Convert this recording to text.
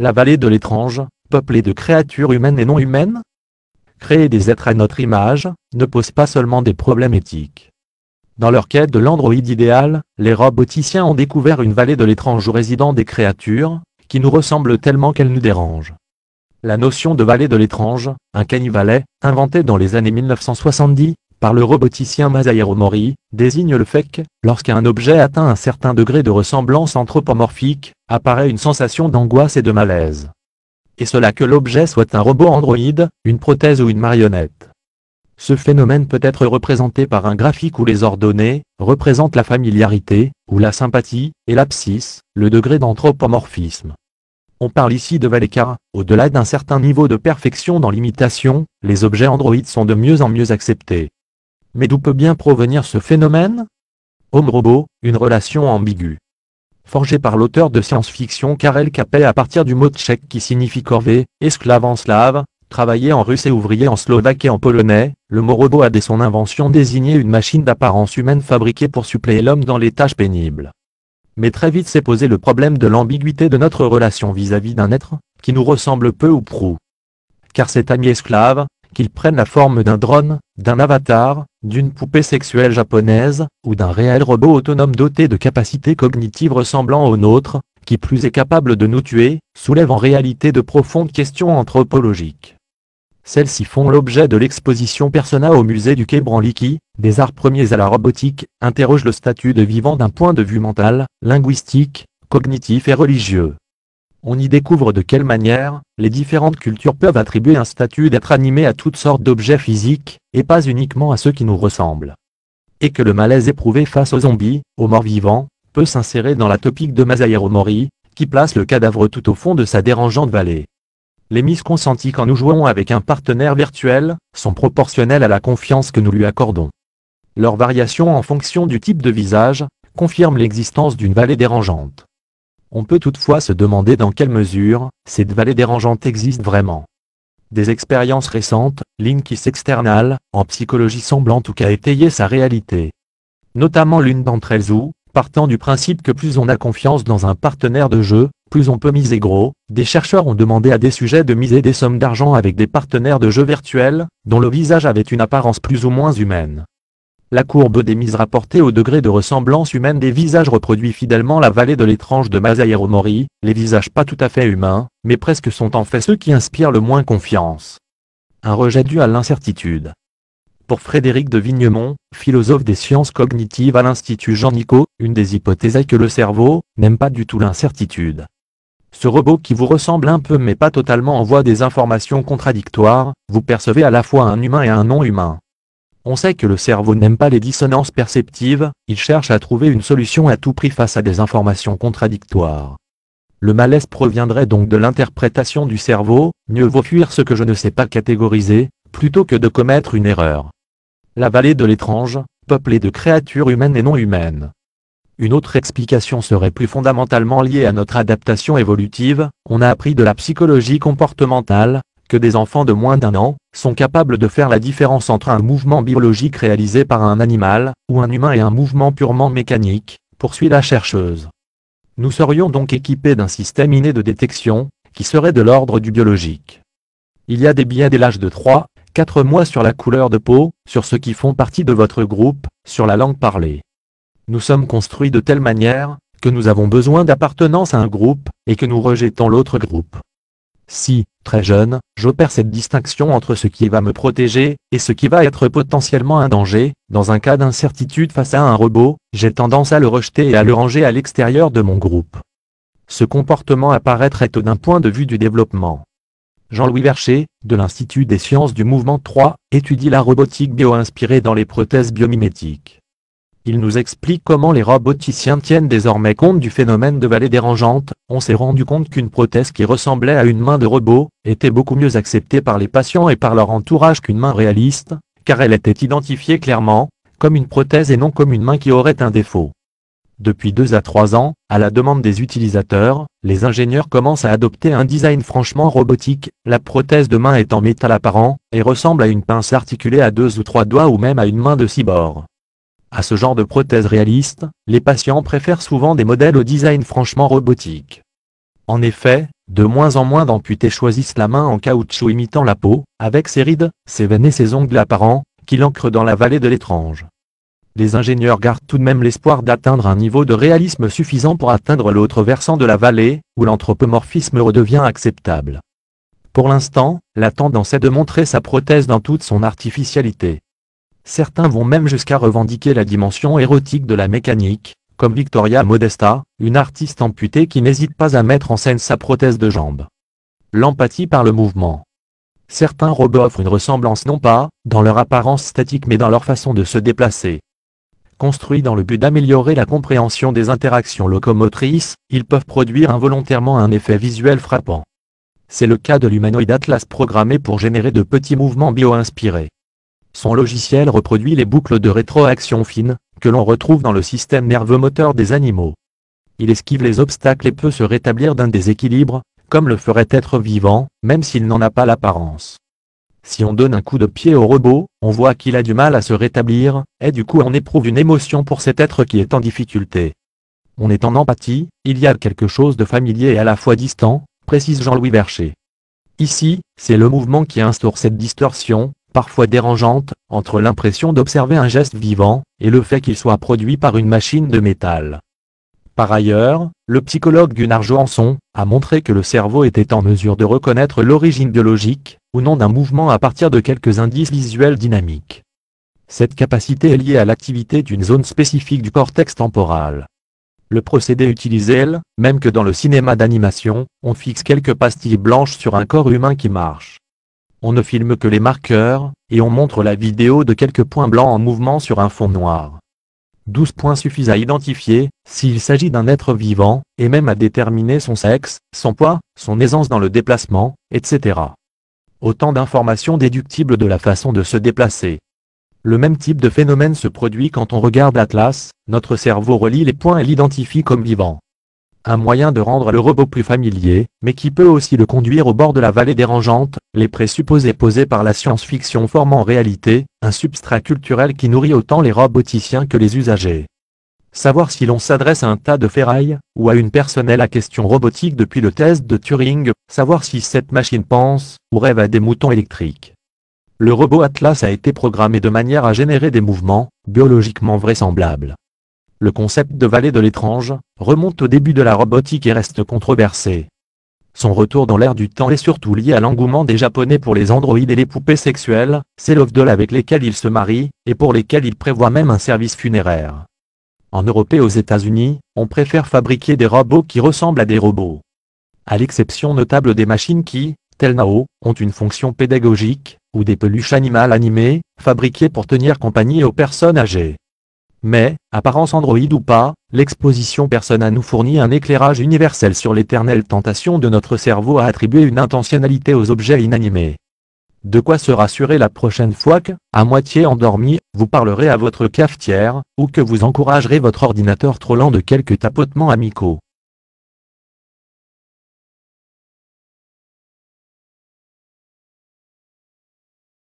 La vallée de l'étrange, peuplée de créatures humaines et non humaines? Créer des êtres à notre image, ne pose pas seulement des problèmes éthiques. Dans leur quête de l'androïde idéal, les roboticiens ont découvert une vallée de l'étrange où résident des créatures, qui nous ressemblent tellement qu'elles nous dérangent. La notion de vallée de l'étrange, Uncanny Valley, inventée dans les années 1970, par le roboticien Masahiro Mori, désigne le fait que, lorsqu'un objet atteint un certain degré de ressemblance anthropomorphique, apparaît une sensation d'angoisse et de malaise. Et cela que l'objet soit un robot androïde, une prothèse ou une marionnette. Ce phénomène peut être représenté par un graphique où les ordonnées représentent la familiarité, ou la sympathie, et l'abscisse, le degré d'anthropomorphisme. On parle ici de vallée car, au-delà d'un certain niveau de perfection dans l'imitation, les objets androïdes sont de mieux en mieux acceptés. Mais d'où peut bien provenir ce phénomène? Homme-robot, une relation ambiguë. Forgée par l'auteur de science-fiction Karel Capek à partir du mot tchèque qui signifie corvée, esclave en slave, travailler en russe et ouvrier en slovaque et en polonais, le mot robot a dès son invention désigné une machine d'apparence humaine fabriquée pour suppléer l'homme dans les tâches pénibles. Mais très vite s'est posé le problème de l'ambiguïté de notre relation vis-à-vis d'un être, qui nous ressemble peu ou prou. Car cet ami esclave, qu'il prenne la forme d'un drone, d'un avatar, d'une poupée sexuelle japonaise, ou d'un réel robot autonome doté de capacités cognitives ressemblant aux nôtres, qui plus est capable de nous tuer, soulève en réalité de profondes questions anthropologiques. Celles-ci font l'objet de l'exposition Persona au musée du Quai Branly qui, des arts premiers à la robotique, interroge le statut de vivant d'un point de vue mental, linguistique, cognitif et religieux. On y découvre de quelle manière, les différentes cultures peuvent attribuer un statut d'être animé à toutes sortes d'objets physiques, et pas uniquement à ceux qui nous ressemblent. Et que le malaise éprouvé face aux zombies, aux morts vivants, peut s'insérer dans la topique de Masahiro Mori, qui place le cadavre tout au fond de sa dérangeante vallée. Les mises consenties quand nous jouons avec un partenaire virtuel, sont proportionnelles à la confiance que nous lui accordons. Leur variation en fonction du type de visage, confirme l'existence d'une vallée dérangeante. On peut toutefois se demander dans quelle mesure, cette vallée dérangeante existe vraiment. Des expériences récentes, Linkis External, en psychologie semblent en tout cas étayer sa réalité. Notamment l'une d'entre elles où, partant du principe que plus on a confiance dans un partenaire de jeu, plus on peut miser gros, des chercheurs ont demandé à des sujets de miser des sommes d'argent avec des partenaires de jeu virtuels, dont le visage avait une apparence plus ou moins humaine. La courbe des mises rapportée au degré de ressemblance humaine des visages reproduit fidèlement la vallée de l'étrange de Masahiro Mori, les visages pas tout à fait humains, mais presque sont en fait ceux qui inspirent le moins confiance. Un rejet dû à l'incertitude. Pour Frédéric de Vignemont, philosophe des sciences cognitives à l'Institut Jean-Nicot, une des hypothèses est que le cerveau n'aime pas du tout l'incertitude. Ce robot qui vous ressemble un peu mais pas totalement envoie des informations contradictoires, vous percevez à la fois un humain et un non-humain. On sait que le cerveau n'aime pas les dissonances perceptives, il cherche à trouver une solution à tout prix face à des informations contradictoires. Le malaise proviendrait donc de l'interprétation du cerveau, mieux vaut fuir ce que je ne sais pas catégoriser, plutôt que de commettre une erreur. La vallée de l'étrange, peuplée de créatures humaines et non humaines. Une autre explication serait plus fondamentalement liée à notre adaptation évolutive, on a appris de la psychologie comportementale, que des enfants de moins d'1 an, sont capables de faire la différence entre un mouvement biologique réalisé par un animal, ou un humain et un mouvement purement mécanique, poursuit la chercheuse. Nous serions donc équipés d'un système inné de détection, qui serait de l'ordre du biologique. Il y a des biais dès l'âge de 3-4 mois sur la couleur de peau, sur ceux qui font partie de votre groupe, sur la langue parlée. Nous sommes construits de telle manière, que nous avons besoin d'appartenance à un groupe, et que nous rejetons l'autre groupe. Si, très jeune, j'opère cette distinction entre ce qui va me protéger, et ce qui va être potentiellement un danger, dans un cas d'incertitude face à un robot, j'ai tendance à le rejeter et à le ranger à l'extérieur de mon groupe. Ce comportement apparaîtrait d'un point de vue du développement. Jean-Louis Vercher, de l'Institut des sciences du mouvement 3, étudie la robotique bio-inspirée dans les prothèses biomimétiques. Il nous explique comment les roboticiens tiennent désormais compte du phénomène de vallée dérangeante. On s'est rendu compte qu'une prothèse qui ressemblait à une main de robot était beaucoup mieux acceptée par les patients et par leur entourage qu'une main réaliste, car elle était identifiée clairement comme une prothèse et non comme une main qui aurait un défaut. Depuis 2 à 3 ans, à la demande des utilisateurs, les ingénieurs commencent à adopter un design franchement robotique, la prothèse de main est en métal apparent, et ressemble à une pince articulée à 2 ou 3 doigts ou même à une main de cyborg. À ce genre de prothèse réaliste, les patients préfèrent souvent des modèles au design franchement robotique. En effet, de moins en moins d'amputés choisissent la main en caoutchouc imitant la peau, avec ses rides, ses veines et ses ongles apparents, qui l'ancrent dans la vallée de l'étrange. Les ingénieurs gardent tout de même l'espoir d'atteindre un niveau de réalisme suffisant pour atteindre l'autre versant de la vallée, où l'anthropomorphisme redevient acceptable. Pour l'instant, la tendance est de montrer sa prothèse dans toute son artificialité. Certains vont même jusqu'à revendiquer la dimension érotique de la mécanique, comme Victoria Modesta, une artiste amputée qui n'hésite pas à mettre en scène sa prothèse de jambe. L'empathie par le mouvement. Certains robots offrent une ressemblance non pas dans leur apparence statique mais dans leur façon de se déplacer. Construits dans le but d'améliorer la compréhension des interactions locomotrices, ils peuvent produire involontairement un effet visuel frappant. C'est le cas de l'humanoïde Atlas programmé pour générer de petits mouvements bio-inspirés. Son logiciel reproduit les boucles de rétroaction fines, que l'on retrouve dans le système nerveux moteur des animaux. Il esquive les obstacles et peut se rétablir d'un déséquilibre, comme le ferait être vivant, même s'il n'en a pas l'apparence. Si on donne un coup de pied au robot, on voit qu'il a du mal à se rétablir, et du coup on éprouve une émotion pour cet être qui est en difficulté. On est en empathie, il y a quelque chose de familier et à la fois distant, précise Jean-Louis Vercher. Ici, c'est le mouvement qui instaure cette distorsion, parfois dérangeante, entre l'impression d'observer un geste vivant, et le fait qu'il soit produit par une machine de métal. Par ailleurs, le psychologue Gunnar Johansson a montré que le cerveau était en mesure de reconnaître l'origine biologique, ou non d'un mouvement à partir de quelques indices visuels dynamiques. Cette capacité est liée à l'activité d'une zone spécifique du cortex temporal. Le procédé utilisé est, même que dans le cinéma d'animation, on fixe quelques pastilles blanches sur un corps humain qui marche. On ne filme que les marqueurs, et on montre la vidéo de quelques points blancs en mouvement sur un fond noir. 12 points suffisent à identifier, s'il s'agit d'un être vivant, et même à déterminer son sexe, son poids, son aisance dans le déplacement, etc. Autant d'informations déductibles de la façon de se déplacer. Le même type de phénomène se produit quand on regarde Atlas, notre cerveau relie les points et l'identifie comme vivant. Un moyen de rendre le robot plus familier, mais qui peut aussi le conduire au bord de la vallée dérangeante, les présupposés posés par la science-fiction forment en réalité un substrat culturel qui nourrit autant les roboticiens que les usagers. Savoir si l'on s'adresse à un tas de ferraille, ou à une personne est la question robotique depuis le test de Turing, savoir si cette machine pense, ou rêve à des moutons électriques. Le robot Atlas a été programmé de manière à générer des mouvements, biologiquement vraisemblables. Le concept de vallée de l'étrange remonte au début de la robotique et reste controversé. Son retour dans l'ère du temps est surtout lié à l'engouement des Japonais pour les androïdes et les poupées sexuelles, ces love dolls avec lesquels ils se marient, et pour lesquels ils prévoient même un service funéraire. En Europe et aux États-Unis, on préfère fabriquer des robots qui ressemblent à des robots. À l'exception notable des machines qui, telles Nao, ont une fonction pédagogique, ou des peluches animales animées, fabriquées pour tenir compagnie aux personnes âgées. Mais, apparence androïde ou pas, l'exposition Persona nous fournit un éclairage universel sur l'éternelle tentation de notre cerveau à attribuer une intentionnalité aux objets inanimés. De quoi se rassurer la prochaine fois que, à moitié endormi, vous parlerez à votre cafetière, ou que vous encouragerez votre ordinateur trollant de quelques tapotements amicaux.